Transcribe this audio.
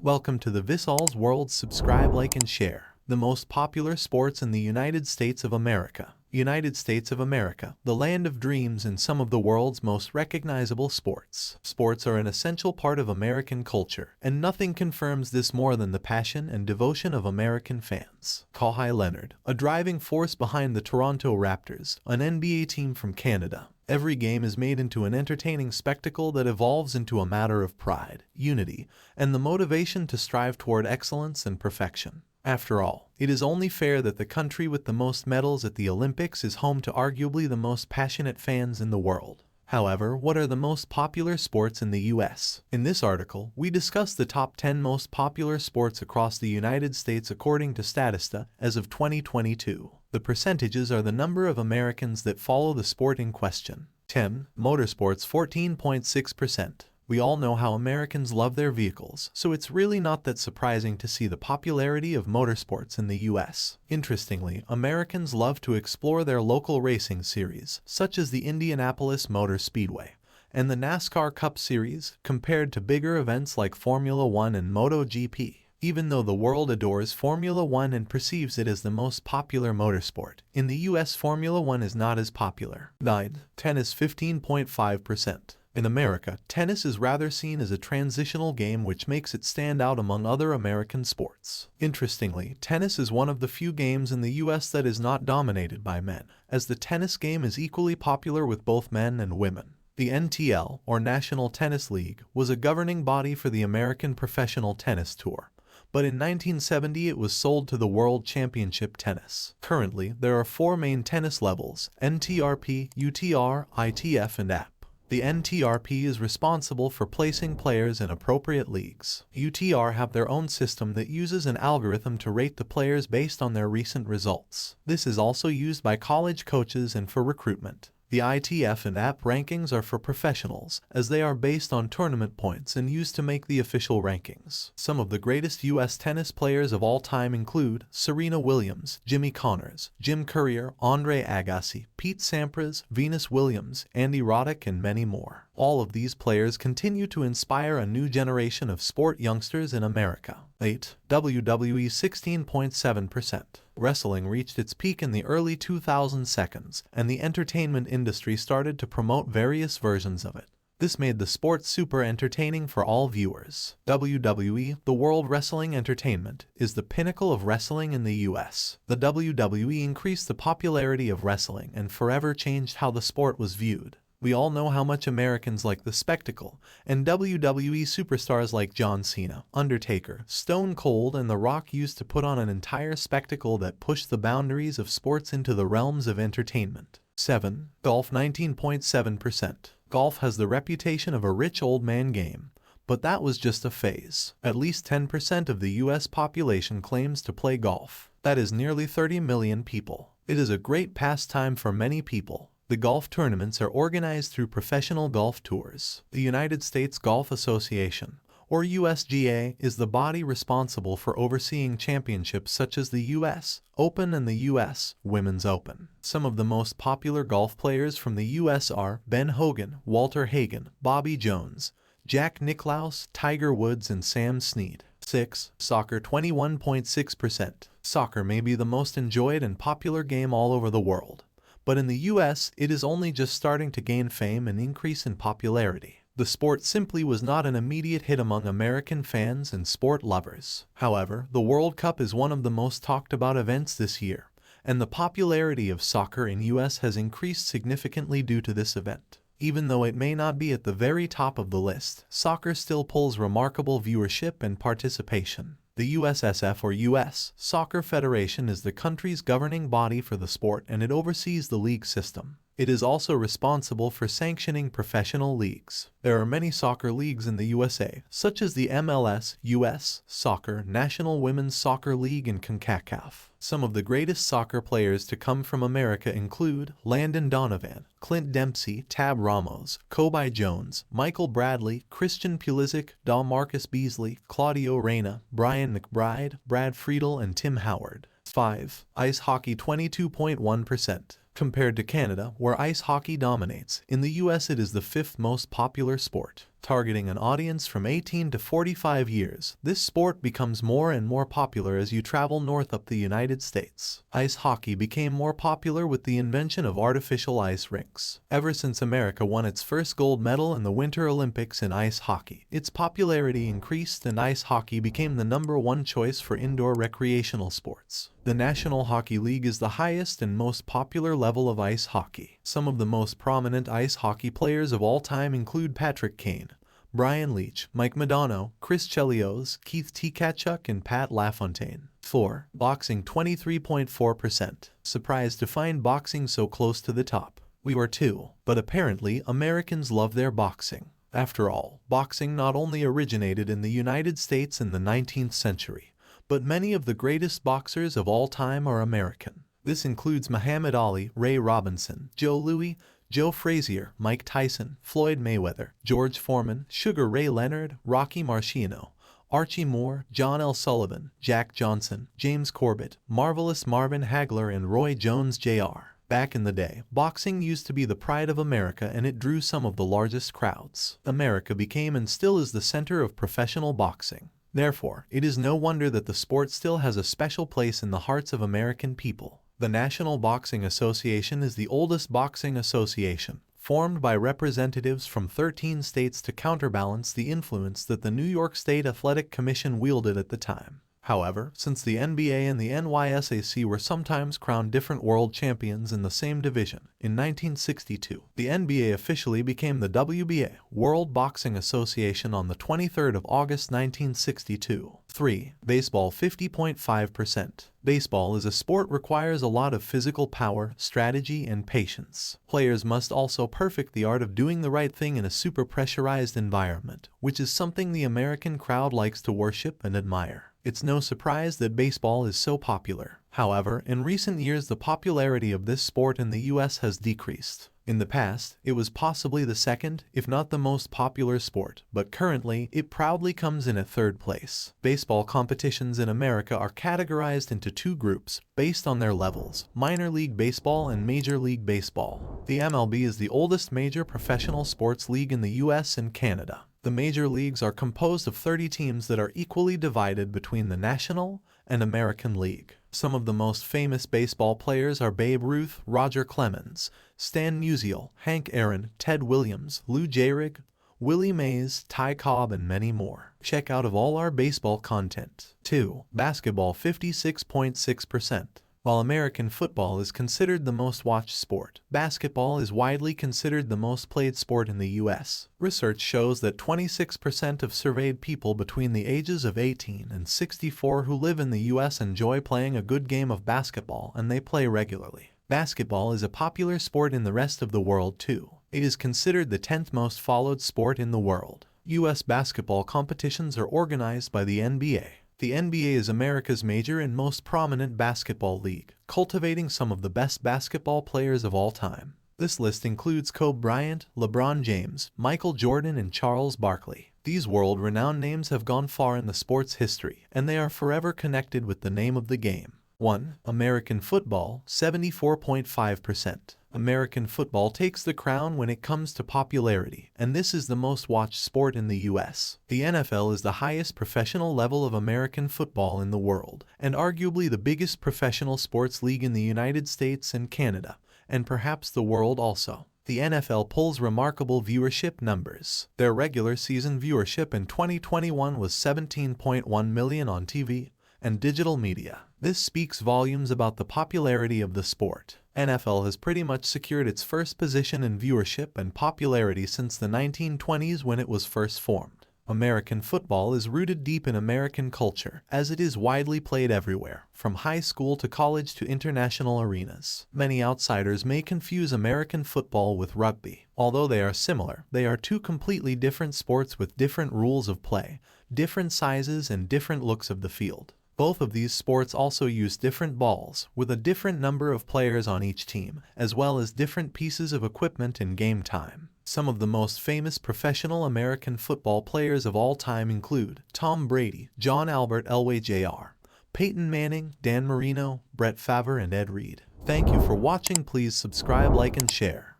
Welcome to the Vissal's World. Subscribe, like, and share. The most popular sports in the United States of America. United States of America, the land of dreams and some of the world's most recognizable sports. Sports are an essential part of American culture, and nothing confirms this more than the passion and devotion of American fans. Kawhi Leonard, a driving force behind the Toronto Raptors, an NBA team from Canada. Every game is made into an entertaining spectacle that evolves into a matter of pride, unity, and the motivation to strive toward excellence and perfection. After all, it is only fair that the country with the most medals at the Olympics is home to arguably the most passionate fans in the world. However, what are the most popular sports in the U.S.? In this article, we discuss the top 10 most popular sports across the United States according to Statista as of 2022. The percentages are the number of Americans that follow the sport in question. 10. Motorsports 14.6%. We all know how Americans love their vehicles, so it's really not that surprising to see the popularity of motorsports in the US. Interestingly, Americans love to explore their local racing series, such as the Indianapolis Motor Speedway and the NASCAR Cup Series, compared to bigger events like Formula One and MotoGP. Even though the world adores Formula One and perceives it as the most popular motorsport, in the US Formula One is not as popular. 9. Tennis 15.5%. In America, tennis is rather seen as a transitional game, which makes it stand out among other American sports. Interestingly, tennis is one of the few games in the US that is not dominated by men, as the tennis game is equally popular with both men and women. The NTL, or National Tennis League, was a governing body for the American Professional Tennis Tour, but in 1970 it was sold to the World Championship Tennis. Currently, there are 4 main tennis levels: NTRP, UTR, ITF, and AP. The NTRP is responsible for placing players in appropriate leagues. UTR have their own system that uses an algorithm to rate the players based on their recent results. This is also used by college coaches and for recruitment. The ITF and AP rankings are for professionals, as they are based on tournament points and used to make the official rankings. Some of the greatest U.S. tennis players of all time include Serena Williams, Jimmy Connors, Jim Courier, Andre Agassi, Pete Sampras, Venus Williams, Andy Roddick, and many more. All of these players continue to inspire a new generation of sport youngsters in America. 8. WWE 16.7%. Wrestling reached its peak in the early 2000s, and the entertainment industry started to promote various versions of it. This made the sport super entertaining for all viewers. WWE, the World Wrestling Entertainment, is the pinnacle of wrestling in the US. The WWE increased the popularity of wrestling and forever changed how the sport was viewed. We all know how much Americans like the spectacle, and WWE superstars like John Cena, Undertaker, Stone Cold, and The Rock used to put on an entire spectacle that pushed the boundaries of sports into the realms of entertainment. 7. Golf 19.7%. Golf has the reputation of a rich old man game, but that was just a phase. At least 10% of the US population claims to play golf. That is nearly 30 million people. It is a great pastime for many people. The golf tournaments are organized through professional golf tours. The United States Golf Association, or USGA, is the body responsible for overseeing championships such as the US Open and the US Women's Open. Some of the most popular golf players from the US are Ben Hogan, Walter Hagen, Bobby Jones, Jack Nicklaus, Tiger Woods, and Sam Snead. 6. Soccer 21.6%. Soccer may be the most enjoyed and popular game all over the world, but in the US, it is only just starting to gain fame and increase in popularity. The sport simply was not an immediate hit among American fans and sport lovers. However, the World Cup is one of the most talked about events this year, and the popularity of soccer in US has increased significantly due to this event. Even though it may not be at the very top of the list, soccer still pulls remarkable viewership and participation. The USSF, or US Soccer Federation, is the country's governing body for the sport, and it oversees the league system. It is also responsible for sanctioning professional leagues. There are many soccer leagues in the USA, such as the MLS, US Soccer, National Women's Soccer League, and CONCACAF. Some of the greatest soccer players to come from America include Landon Donovan, Clint Dempsey, Tab Ramos, Coby Jones, Michael Bradley, Christian Pulisic, Marcus Beasley, Claudio Reyna, Brian McBride, Brad Friedel, and Tim Howard. 5. Ice hockey 22.1%. Compared to Canada, where ice hockey dominates, in the US it is the 5th most popular sport. Targeting an audience from 18 to 45 years, this sport becomes more and more popular as you travel north up the United States. Ice hockey became more popular with the invention of artificial ice rinks. Ever since America won its first gold medal in the Winter Olympics in ice hockey, its popularity increased and ice hockey became the #1 choice for indoor recreational sports. The National Hockey League is the highest and most popular level of ice hockey. Some of the most prominent ice hockey players of all time include Patrick Kane, Brian Leetch, Mike Modano, Chris Chelios, Keith Tkachuk, and Pat LaFontaine. 4. Boxing 23.4%. Surprised to find boxing so close to the top. We were too, but apparently Americans love their boxing. After all, boxing not only originated in the United States in the 19th century, but many of the greatest boxers of all time are American. This includes Muhammad Ali, Ray Robinson, Joe Louis, Joe Frazier, Mike Tyson, Floyd Mayweather, George Foreman, Sugar Ray Leonard, Rocky Marciano, Archie Moore, John L. Sullivan, Jack Johnson, James Corbett, Marvelous Marvin Hagler, and Roy Jones Jr. Back in the day, boxing used to be the pride of America and it drew some of the largest crowds. America became and still is the center of professional boxing. Therefore, it is no wonder that the sport still has a special place in the hearts of American people. The National Boxing Association is the oldest boxing association, formed by representatives from 13 states to counterbalance the influence that the New York State Athletic Commission wielded at the time. However, since the NBA and the NYSAC were sometimes crowned different world champions in the same division, in 1962, the NBA officially became the WBA, World Boxing Association, on the 23rd of August 1962. 3. Baseball 50.5%. Baseball is a sport requires a lot of physical power, strategy, and patience. Players must also perfect the art of doing the right thing in a super pressurized environment, which is something the American crowd likes to worship and admire. It's no surprise that baseball is so popular. However, in recent years the popularity of this sport in the US has decreased. In the past, it was possibly the second, if not the most popular sport, but currently, it proudly comes in at third place. Baseball competitions in America are categorized into two groups, based on their levels: minor league baseball and major league baseball. The MLB is the oldest major professional sports league in the US and Canada. The major leagues are composed of 30 teams that are equally divided between the National and American League. Some of the most famous baseball players are Babe Ruth, Roger Clemens, Stan Musial, Hank Aaron, Ted Williams, Lou Gehrig, Willie Mays, Ty Cobb, and many more. Check out of all our baseball content. 2. Basketball 56.6%. While American football is considered the most watched sport, basketball is widely considered the most played sport in the US. Research shows that 26% of surveyed people between the ages of 18 and 64 who live in the US enjoy playing a good game of basketball, and they play regularly. Basketball is a popular sport in the rest of the world too. It is considered the 10th most followed sport in the world. US basketball competitions are organized by the NBA. The NBA is America's major and most prominent basketball league, cultivating some of the best basketball players of all time. This list includes Kobe Bryant, LeBron James, Michael Jordan, and Charles Barkley. These world-renowned names have gone far in the sport's history, and they are forever connected with the name of the game. 1. American football, 74.5%. American football takes the crown when it comes to popularity, and this is the most watched sport in the US. The NFL is the highest professional level of American football in the world, and arguably the biggest professional sports league in the United States and Canada, and perhaps the world also. The NFL pulls remarkable viewership numbers. Their regular season viewership in 2021 was 17.1 million on TV and digital media. This speaks volumes about the popularity of the sport. NFL has pretty much secured its first position in viewership and popularity since the 1920s when it was first formed. American football is rooted deep in American culture, as it is widely played everywhere, from high school to college to international arenas. Many outsiders may confuse American football with rugby. Although they are similar, they are two completely different sports with different rules of play, different sizes, and different looks of the field. Both of these sports also use different balls, with a different number of players on each team, as well as different pieces of equipment in game time. Some of the most famous professional American football players of all time include Tom Brady, John Albert Elway Jr., Peyton Manning, Dan Marino, Brett Favre, and Ed Reed. Thank you for watching. Please subscribe, like, and share.